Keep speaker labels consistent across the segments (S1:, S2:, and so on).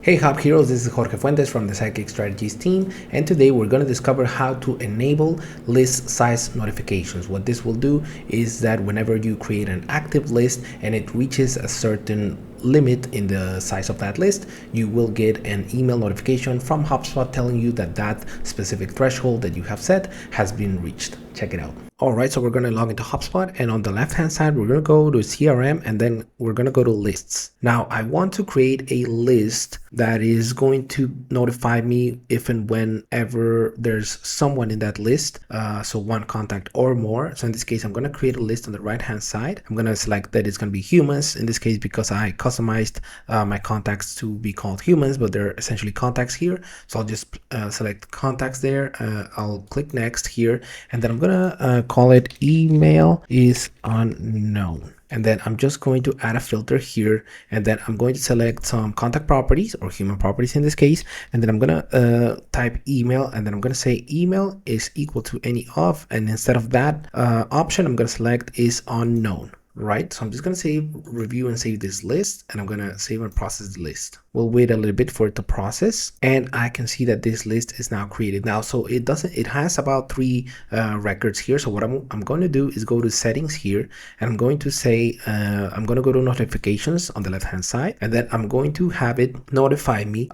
S1: Hey Hub Heroes, this is Jorge Fuentes from the Psychic Strategies team, and today we're going to discover how to enable list size notifications. What this will do is that whenever you create an active list and it reaches a certain limit in the size of that list, you will get an email notification from HubSpot telling you that that specific threshold that you have set has been reached. Check it out. All right, so we're going to log into HubSpot, and on the left hand side we're going to go to CRM, and then we're going to go to lists. Now I want to create a list that is going to notify me if and whenever there's someone in that list, so one contact or more. So in this case I'm going to create a list on the right hand side. I'm going to select that it's going to be humans in this case because I customized my contacts to be called humans, but they're essentially contacts here. So I'll just select contacts there. I'll click next here, and then I'm going to call it email is unknown. And then I'm just going to add a filter here, and then I'm going to select some contact properties or human properties in this case, and then I'm going to type email, and then I'm going to say email is equal to any of, and instead of that option I'm going to select is unknown. Right, so I'm just going to save, review and save this list, and I'm going to save and process the list. We'll wait a little bit for it to process, and I can see that this list is now created. Now, so it has about 3 records here. So what I'm going to do is go to settings here, and I'm going to say I'm going to go to notifications on the left hand side, and then I'm going to have it notify me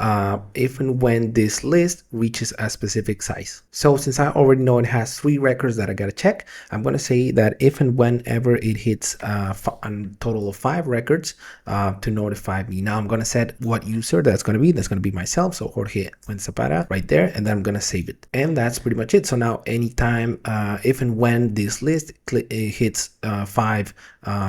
S1: if and when this list reaches a specific size. So since I already know it has 3 records that I got to check, I'm going to say that if and whenever it hits a total of 5 records to notify me. Now I'm going to set what user that's going to be myself, so Jorge Fuentes right there, and then I'm going to save it, and that's pretty much it. So now anytime if and when this list hits 5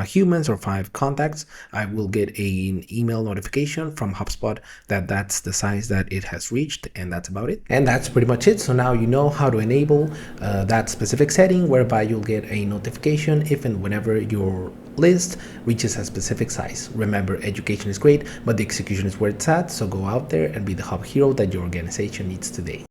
S1: humans or 5 contacts, I will get an email notification from HubSpot that that's the size that it has reached, and that's about it. And that's pretty much it. So now you know how to enable that specific setting whereby you'll get a notification if and whenever your list reaches a specific size. Remember, education is great, but the execution is where it's at. So go out there and be the hub hero that your organization needs today.